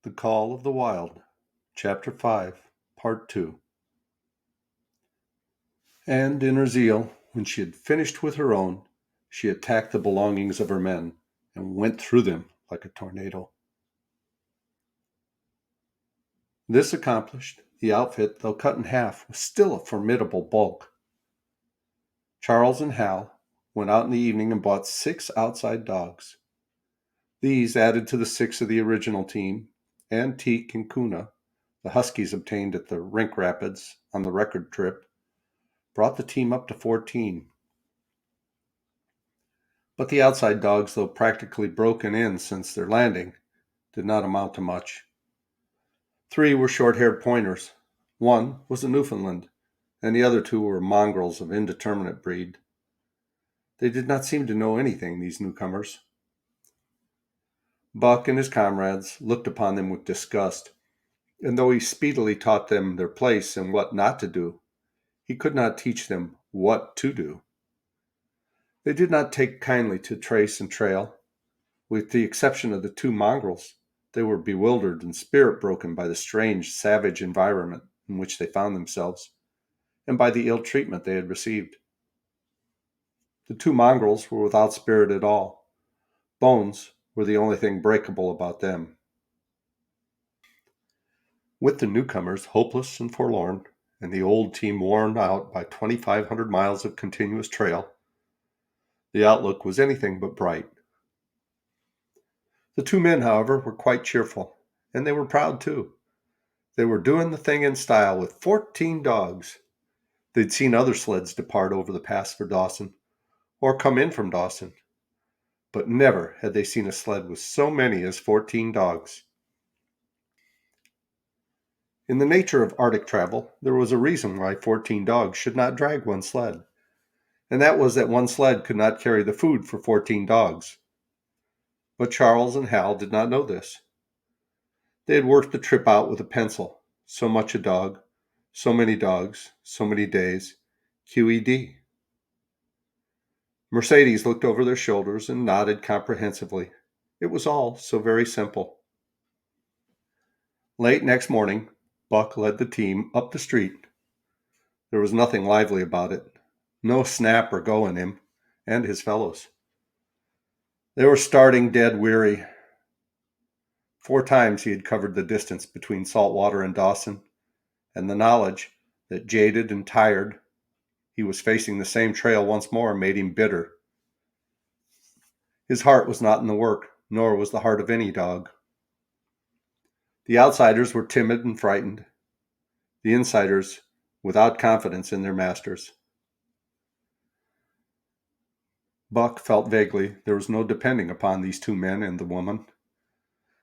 The Call of the Wild, Chapter 5, Part 2. And in her zeal, when she had finished with her own, she attacked the belongings of her men and went through them like a tornado. This accomplished, the outfit, though cut in half, was still a formidable bulk. Charles and Hal went out in the evening and bought 6 outside dogs. These added to the 6 of the original team, and Teak and Kuna, the huskies obtained at the Rink Rapids on the record trip, brought the team up to 14. But the outside dogs, though practically broken in since their landing, did not amount to much. 3 were short-haired pointers. 1 was a Newfoundland, and the other 2 were mongrels of indeterminate breed. They did not seem to know anything, these newcomers. Buck and his comrades looked upon them with disgust, and though he speedily taught them their place and what not to do, he could not teach them what to do. They did not take kindly to trace and trail. With the exception of the 2 mongrels, they were bewildered and spirit-broken by the strange, savage environment in which they found themselves, and by the ill treatment they had received. The 2 mongrels were without spirit at all. Bones were the only thing breakable about them. With the newcomers hopeless and forlorn, and the old team worn out by 2,500 miles of continuous trail, the outlook was anything but bright. The 2 men, however, were quite cheerful, and they were proud too. They were doing the thing in style with 14 dogs. They'd seen other sleds depart over the pass for Dawson, or come in from Dawson, but never had they seen a sled with so many as 14 dogs. In the nature of Arctic travel, there was a reason why 14 dogs should not drag one sled, and that was that one sled could not carry the food for 14 dogs. But Charles and Hal did not know this. They had worked the trip out with a pencil. So much a dog, so many dogs, so many days, QED. Mercedes looked over their shoulders and nodded comprehensively. It was all so very simple. Late next morning, Buck led the team up the street. There was nothing lively about it. No snap or go in him and his fellows. They were starting dead weary. 4 times he had covered the distance between Saltwater and Dawson, and the knowledge that, jaded and tired, he was facing the same trail once more made him bitter. His heart was not in the work, nor was the heart of any dog. The outsiders were timid and frightened. The insiders without confidence in their masters. Buck felt vaguely there was no depending upon these 2 men and the woman.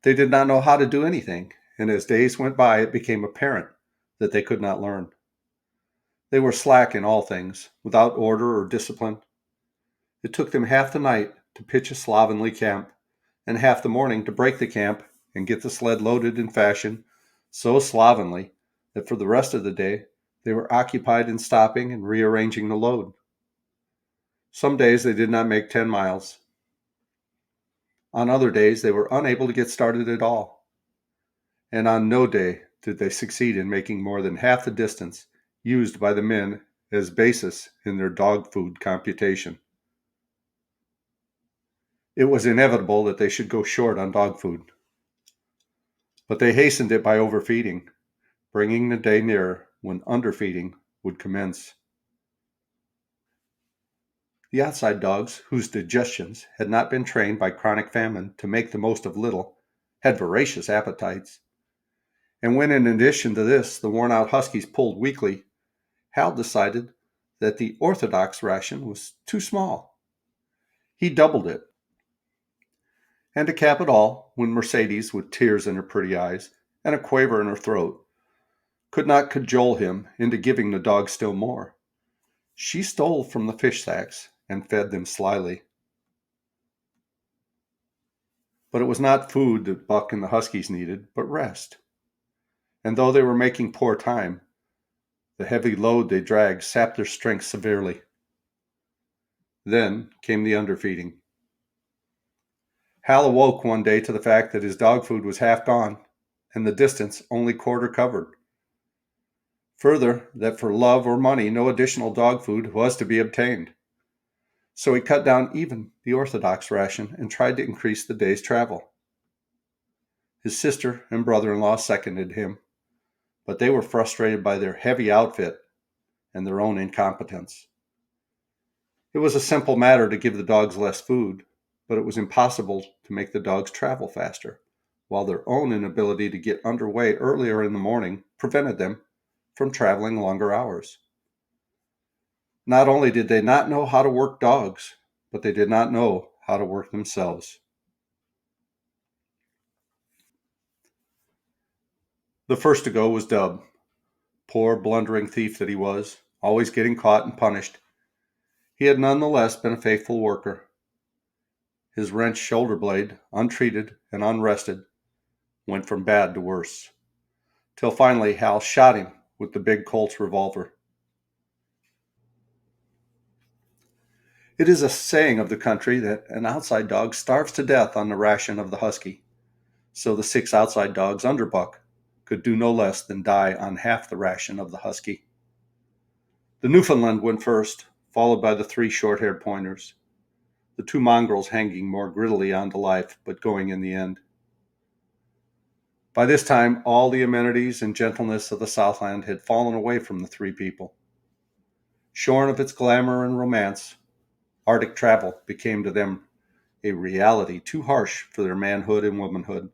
They did not know how to do anything, and as days went by it became apparent that they could not learn. They were slack in all things, without order or discipline. It took them half the night to pitch a slovenly camp, and half the morning to break the camp and get the sled loaded in fashion so slovenly that for the rest of the day they were occupied in stopping and rearranging the load. Some days they did not make 10 miles. On other days they were unable to get started at all. And on no day did they succeed in making more than half the distance used by the men as basis in their dog food computation. It was inevitable that they should go short on dog food. But they hastened it by overfeeding, bringing the day nearer when underfeeding would commence. The outside dogs, whose digestions had not been trained by chronic famine to make the most of little, had voracious appetites. And when in addition to this the worn-out huskies pulled weakly, Hal decided that the orthodox ration was too small. He doubled it. And to cap it all, when Mercedes, with tears in her pretty eyes and a quaver in her throat, could not cajole him into giving the dogs still more, she stole from the fish sacks and fed them slyly. But it was not food that Buck and the huskies needed, but rest. And though they were making poor time, the heavy load they dragged sapped their strength severely. Then came the underfeeding. Hal awoke one day to the fact that his dog food was half gone, and the distance only quarter covered. Further, that for love or money, no additional dog food was to be obtained. So he cut down even the orthodox ration and tried to increase the day's travel. His sister and brother-in-law seconded him, but they were frustrated by their heavy outfit and their own incompetence. It was a simple matter to give the dogs less food, but it was impossible to make the dogs travel faster, while their own inability to get underway earlier in the morning prevented them from traveling longer hours. Not only did they not know how to work dogs, but they did not know how to work themselves. The first to go was Dub, poor blundering thief that he was, always getting caught and punished. He had nonetheless been a faithful worker. His wrenched shoulder blade, untreated and unrested, went from bad to worse, till finally Hal shot him with the big Colt's revolver. It is a saying of the country that an outside dog starves to death on the ration of the husky, so the 6 outside dogs under Buck could do no less than die on half the ration of the husky. The Newfoundland went first, followed by the 3 short-haired pointers, the 2 mongrels hanging more grittily on to life, but going in the end. By this time, all the amenities and gentleness of the Southland had fallen away from the 3 people. Shorn of its glamour and romance, Arctic travel became to them a reality too harsh for their manhood and womanhood.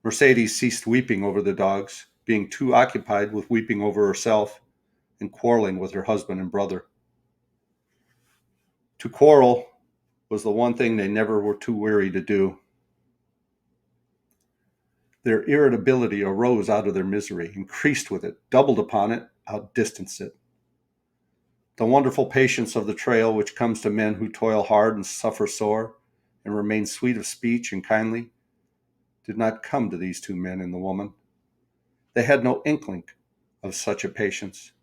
Mercedes ceased weeping over the dogs, being too occupied with weeping over herself and quarreling with her husband and brother. To quarrel was the one thing they never were too weary to do. Their irritability arose out of their misery, increased with it, doubled upon it, outdistanced it. The wonderful patience of the trail which comes to men who toil hard and suffer sore and remain sweet of speech and kindly did not come to these 2 men and the woman. They had no inkling of such a patience.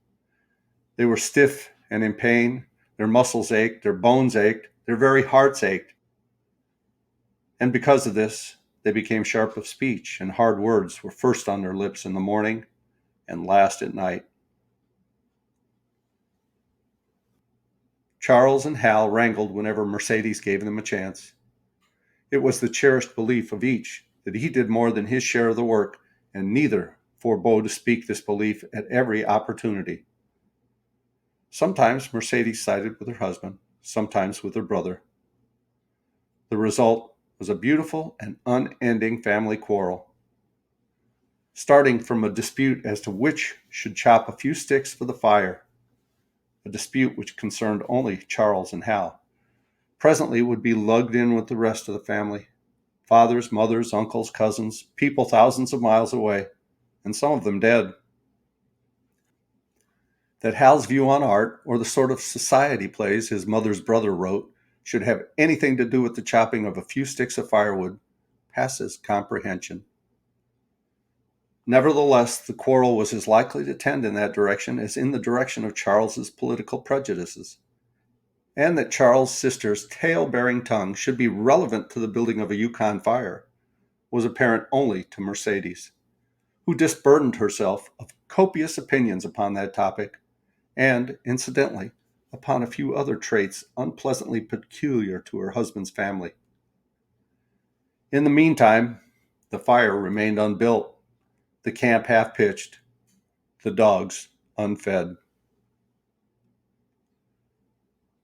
They were stiff and in pain. Their muscles ached, their bones ached, their very hearts ached. And because of this, they became sharp of speech, and hard words were first on their lips in the morning and last at night. Charles and Hal wrangled whenever Mercedes gave them a chance. It was the cherished belief of each that he did more than his share of the work, and neither forbore to speak this belief at every opportunity. Sometimes Mercedes sided with her husband, sometimes with her brother. The result was a beautiful and unending family quarrel, starting from a dispute as to which should chop a few sticks for the fire, a dispute which concerned only Charles and Hal. Presently would be lugged in with the rest of the family, fathers, mothers, uncles, cousins, people thousands of miles away, and some of them dead. That Hal's view on art, or the sort of society plays his mother's brother wrote, should have anything to do with the chopping of a few sticks of firewood passes comprehension. Nevertheless, the quarrel was as likely to tend in that direction as in the direction of Charles's political prejudices. And that Charles' sister's tale-bearing tongue should be relevant to the building of a Yukon fire was apparent only to Mercedes, who disburdened herself of copious opinions upon that topic, and, incidentally, upon a few other traits unpleasantly peculiar to her husband's family. In the meantime, the fire remained unbuilt, the camp half-pitched, the dogs unfed.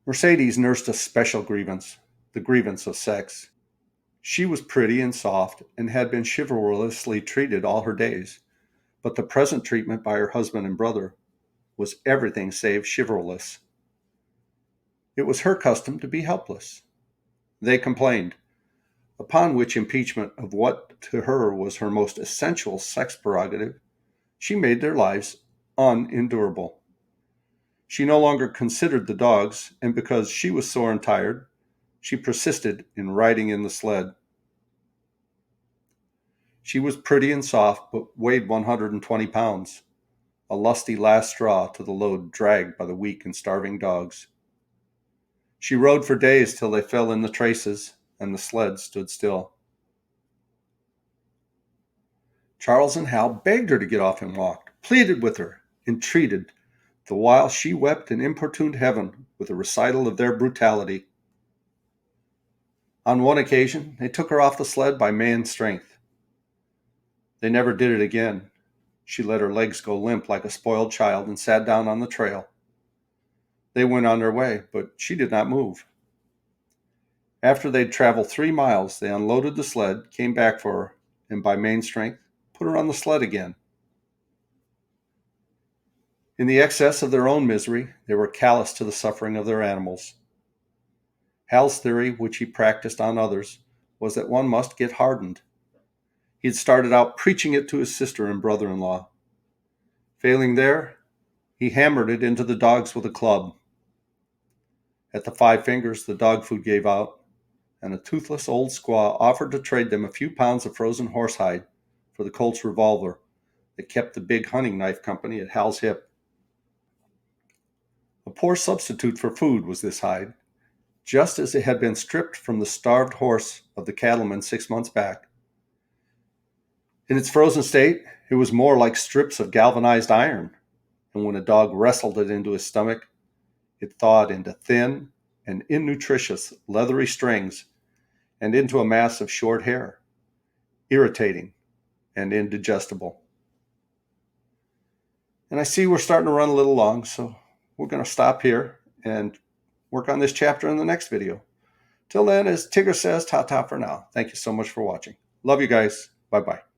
Mercedes nursed a special grievance, the grievance of sex. She was pretty and soft and had been chivalrously treated all her days, but the present treatment by her husband and brother was everything save chivalrous. It was her custom to be helpless. They complained, upon which impeachment of what to her was her most essential sex prerogative, she made their lives unendurable. She no longer considered the dogs, and because she was sore and tired, she persisted in riding in the sled. She was pretty and soft, but weighed 120 pounds, a lusty last straw to the load dragged by the weak and starving dogs. She rode for days till they fell in the traces, and the sled stood still. Charles and Hal begged her to get off and walk, pleaded with her, entreated, the while she wept and importuned heaven with a recital of their brutality. On one occasion, they took her off the sled by main strength. They never did it again. She let her legs go limp like a spoiled child and sat down on the trail. They went on their way, but she did not move. After they'd traveled 3 miles, they unloaded the sled, came back for her, and by main strength, put her on the sled again. In the excess of their own misery, they were callous to the suffering of their animals. Hal's theory, which he practiced on others, was that one must get hardened. He had started out preaching it to his sister and brother-in-law. Failing there, he hammered it into the dogs with a club. At the 5 fingers, the dog food gave out, and a toothless old squaw offered to trade them a few pounds of frozen horsehide for the Colt's revolver that kept the big hunting knife company at Hal's hip. A poor substitute for food was this hide, just as it had been stripped from the starved horse of the cattleman 6 months back. In its frozen state, it was more like strips of galvanized iron, and when a dog wrestled it into his stomach, it thawed into thin and innutritious leathery strings and into a mass of short hair, irritating and indigestible. And I see we're starting to run a little long, so we're going to stop here and work on this chapter in the next video. Till then, as Tigger says, ta-ta for now. Thank you so much for watching. Love you guys. Bye-bye.